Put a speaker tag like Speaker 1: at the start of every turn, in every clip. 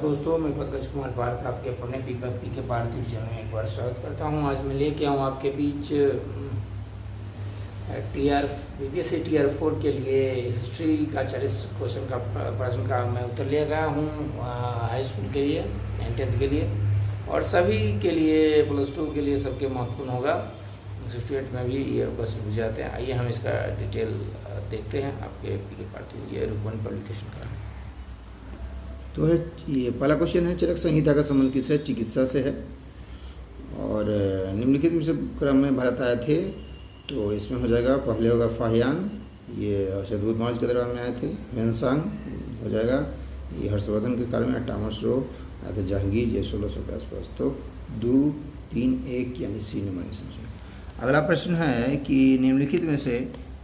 Speaker 1: दोस्तों, मैं पंकज कुमार भारत आपके अपने पी के भारतीय चैनल में एक बार स्वागत करता हूं। आज मैं लेके आऊं आपके बीच बीपीएससी टीआर 4 के लिए हिस्ट्री का 40 क्वेश्चन का प्रश्न का मैं उत्तर ले गया हूं हाई स्कूल के लिए एंड 10th के लिए, और सभी के लिए +2 के लिए सबके महत्वपूर्ण होगा। 68 में भी ये क्वेश्चन पूछे जाते हैं। आइए हम इसका डिटेल देखते हैं। आपके पी के भारतीय ये रूपन पब्लिकेशन का है।
Speaker 2: तो है ये पहला क्वेश्चन है, चरक संहिता का संबंध किससे? चिकित्सा से है। और निम्नलिखित में से क्रम में भारत आए थे, तो इसमें हो जाएगा पहले होगा फाहियान, ये शरदूत मौर्य के दरबार में आए थे। ह्वेनसांग हो जाएगा, ये हर्षवर्धन के काल में। टॉमस रो आए थे जहांगीर, ये 1600 के आसपास। तो 2, 3, 1 यानी सी नंबर समझिए। अगला प्रश्न है कि निम्नलिखित में से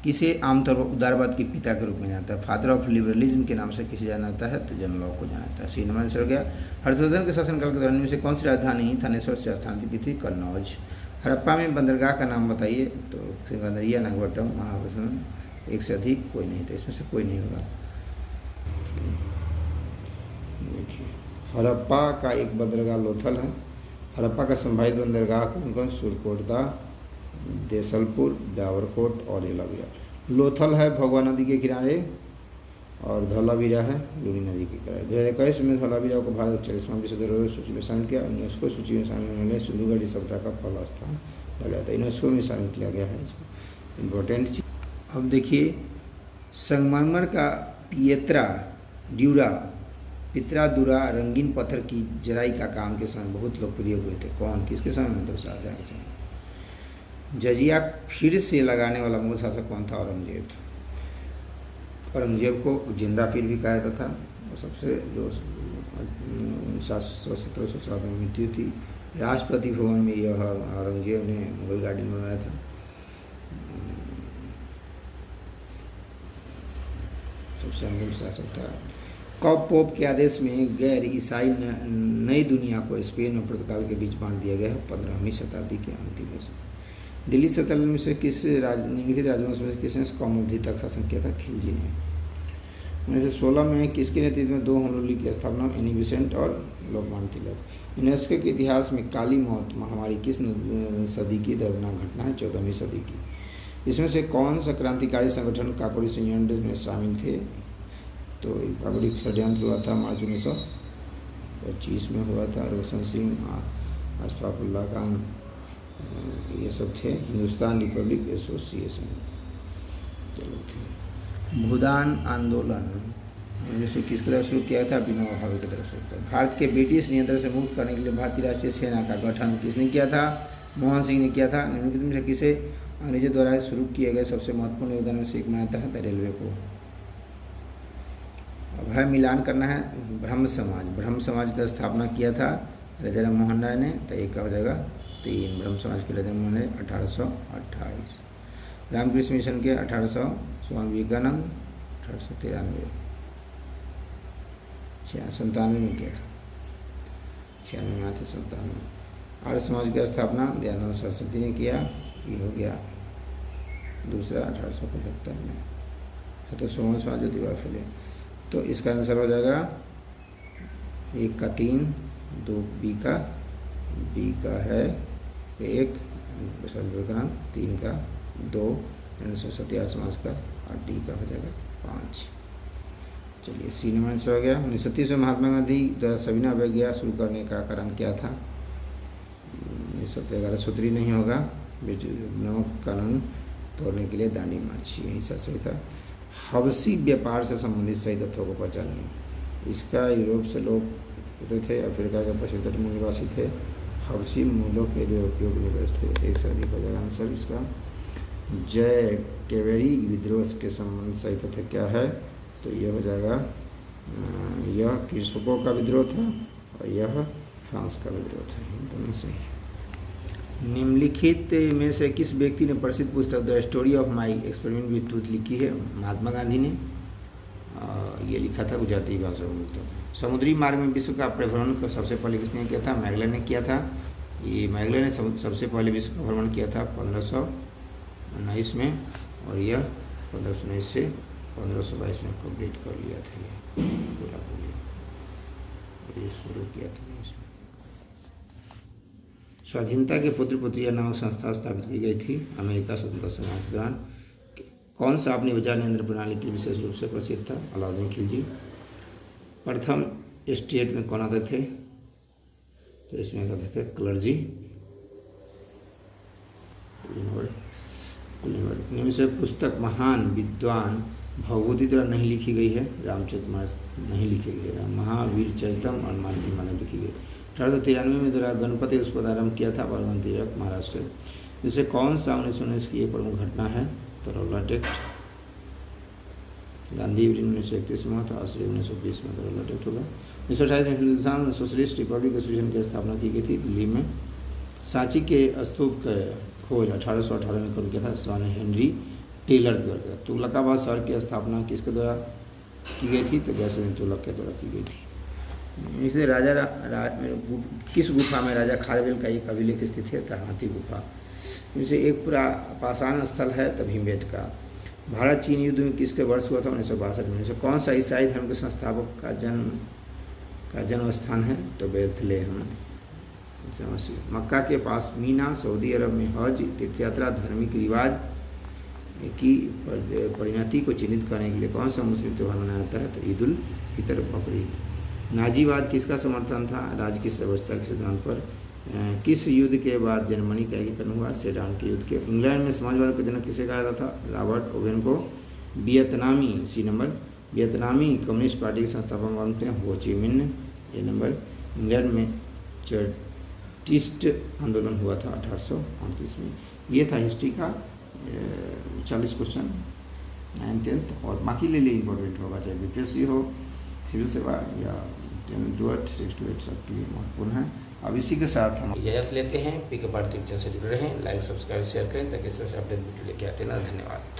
Speaker 2: किसे आमतौर पर उदारवाद के पिता के रूप में जाना जाता है? फादर ऑफ लिबरलिज्म के नाम से किसे जाना जाता है? तो जॉन लॉक को जाना जाता है। सी नंबर आंसर हो गया। हर्षवर्धन के शासनकाल के दौरान में से कौन सी राजधानी थानेश्वर से स्थानांतरित की थी? कन्नौज। हड़प्पा में बंदरगाह का नाम बताइए? तो सिकंदरिया, नागपट्टनम, महाबलीपुरम। एक से अधिक कोई नहीं था, इसमें से कोई नहीं होगा। देखिए, हड़प्पा का एक बंदरगाह लोथल है। हड़प्पा का संभावित बंदरगाह कौन कौन? सुरकोटदा, देसलपुर, डावरकोट और धोलावीरा। लोथल है भगवा नदी के किनारे, और धोलावीरा है लूनी नदी के किनारे। 2021 में धोलावीरा को भारत 40वां विश्व धरोहर सूची में शामिल किया। यूनेस्को सूची में शामिल होने में सिंधु घाटी सभ्यता का पहला स्थान डाला था। यूनेस्को में शामिल किया गया है इसको, इम्पोर्टेंट चीज। अब देखिए, संगमरमर का पिएत्रा ड्यूरा, पित्रा दुरा रंगीन पत्थर की जराई का काम के समय बहुत लोकप्रिय हुए थे। कौन? किसके समय में? तो शाहजहां के समय। जजिया फिर से लगाने वाला मूल शासक कौन था? औरंगजेब था। औरंगजेब को जिंदा पीर भी कहा जाता था। और सबसे जो 1707 में मृत्यु थी। राष्ट्रपति भवन में यह औरंगजेब ने मुगल गार्डन बनवाया था। सबसे अंतिम शासक था। कब पोप के आदेश में गैर ईसाई नई दुनिया को स्पेन और पुर्तगाल के बीच बांट दिया गया है? 15वीं शताब्दी के अंतिम में से। दिल्ली सल्तनत में से किस निम्नलिखित राजवंश में से किसने कम अवधि तक शासन किया था? खिलजी ने। 1916 में किसके नेतृत्व में 2 होम लीग की स्थापना? एनी बेसेंट और लोकमान्य तिलक। यूनेस्को के इतिहास में काली मौत महामारी किस सदी की दर्दनाक घटना है? 14वीं सदी की। इसमें से कौन सा क्रांतिकारी संगठन काकोरी संयंत्र में शामिल थे? तो काकोरी षड्यंत्र हुआ था मार्च 1925 में हुआ था। रोशन सिंह, अशफाकुल्ला खान, ये सब थे। हिंदुस्तान रिपब्लिक एसोसिएशन के लोग थे। भूदान आंदोलन इनमें से किसके द्वारा शुरू किया था? विनोबा भावे के द्वारा शुरू किया। भारत के ब्रिटिश नियंत्रण से मुक्त करने के लिए भारतीय राष्ट्रीय सेना का गठन किसने किया था? मोहन सिंह ने किया था। निम्नलिखित में से किसे अंग्रेजों द्वारा शुरू किए गए सबसे महत्वपूर्ण योगदान में से एक मानता है? रेलवे को। अब है मिलान करना है। ब्रह्म समाज का स्थापना किया था राजा राम मोहन राय ने। तो एक का हो जाएगा 3। ब्रह्म समाज के राजा मोहन राय 1828। रामकृष्ण मिशन के 1800। स्वामी विवेकानंद 1893। 97 में किया था। 96 में थे, 97। आर्य समाज की स्थापना दयानंद सरस्वती ने किया। ये हो गया दूसरा 1875 में। तो सोमन समाज ज्योतिबा फुले। तो इसका आंसर हो जाएगा 1 का 3, 2 बी का है 1, विवेकानंद, 3 का 2 सरस्वती समाज का, और डी का हो जाएगा 5। चलिए, सी नंबर आंसर हो गया। 1930 में महात्मा गांधी द्वारा सविनय अवज्ञा शुरू करने का कारण क्या था? ये सब 11 सूत्री नहीं होगा। नमक कानून तोड़ने के लिए दांडी मार्च, यही सही था। हबसी व्यापार से संबंधित सही तथ्यों को पहचानिए। इसका यूरोप से लोग थे, अफ्रीका के पश्चिमी मूल निवासी थे। हबसी मूलों के लिए उपयोग निवेश थे। एक से अधिक हो जाएगा आंसर इसका। जय केवेरी विद्रोह के संबंध सही तथ्य क्या है? तो यह हो जाएगा, यह कृषकों का विद्रोह था और यह फ्रांस का विद्रोह था। दोनों सही। निम्नलिखित में से किस व्यक्ति ने प्रसिद्ध पुस्तक the story of my experiment with truth लिखी है? महात्मा गांधी ने। ये लिखा था, गुजराती भाषा में बोलता था। समुद्री मार्ग में विश्व का परिभ्रमण सबसे पहले किसने किया था? मैगलन ने किया था। ये मैगलन ने सबसे पहले विश्व का भ्रमण किया था 1519 में, और यह 1519 से 1522 में कंप्लीट कर लिया था। ये पूरा कर लिया। ये शुरू किया था इसमें। स्वाधीनता के पुत्र पुत्रिया नामक संस्था स्थापित की गई थी अमेरिका स्वतंत्रता संग्राम के दौरान। कौन सा अपनी विचार नियंत्रण प्रणाली के विशेष रूप से प्रसिद्ध था? अलाउद्दीन खिलजी। प्रथम स्टेट में कौन आते थे? तो इसमें आते थे क्लर्जी। इनमें से पुस्तक महान विद्वान भगवती द्वारा नहीं लिखी गई है। रामचरितमानस नहीं लिखी गई है। महावीर चरितम और मालती माधव लिखी गई। 1893 में द्वारा गणपति उत्सव आरंभ किया था बालगंज तिलक महाराष्ट्र। जिससे कौन सा 1919 की एक प्रमुख घटना है? तो रौलट एक्ट। गांधी 1931 में था, ऑस्ट्रेलिया 1920 में रौलट एक्ट होगा। 1928 में हिंदुस्तान सोशलिस्ट रिपब्लिक एसोसिएशन की स्थापना की गई थी दिल्ली में। सांची के स्तूप का खोज 1818 में कौन किया था? सर हेनरी टेलर द्वारा किया। तुगलकाबाद शहर की स्थापना किसके द्वारा की गई थी? तो गैसुद्दीन तुगलक के द्वारा की गई थी। इसलिए किस गुफा में राजा खारवेल का एक अभिलेख स्थित है? तो हाथी गुफा। इनसे एक पूरा पाषाण स्थल है तो भीमबेटका। भारत चीन युद्ध में किसके वर्ष हुआ था? 1962 में। कौन सा ईसाई धर्म के संस्थापक का जन्म स्थान है? तो बेथलेहम। मक्का के पास मीना सऊदी अरब में हज तीर्थयात्रा धार्मिक रिवाज की परिणति को चिन्हित करने के लिए कौन सा मुस्लिम त्यौहार मनाया जाता है? तो ईद उल फितर बकरीद। नाजीवाद किसका समर्थन था? राज्य की व्यवस्था के सिद्धांत पर। किस युद्ध के बाद जर्मनी का एकीकरण हुआ? सेडान के युद्ध के। इंग्लैंड में समाजवाद का जनक किसे कहा जाता था? रॉबर्ट ओवेन को। वियतनामी सी नंबर वियतनामी कम्युनिस्ट पार्टी के संस्थापक कौन थे? हो ची मिन्ह। ए नंबर इंग्लैंड में चर्टिस्ट आंदोलन हुआ था 1838 में। ये था हिस्ट्री का 40 क्वेश्चन 9th 10th और बाकी ले लिए इंपॉर्टेंट होगा, चाहे बीपीएससी हो, सिविल सेवा या 10 to 8 6 to 8 सबके लिए महत्वपूर्ण है। अब इसी के साथ हम
Speaker 1: इजाज़त लेते हैं। पी के भारती से जुड़े रहें, लाइक सब्सक्राइब शेयर करें ताकि इससे अपडेट वीडियो लेके आते हैं। धन्यवाद।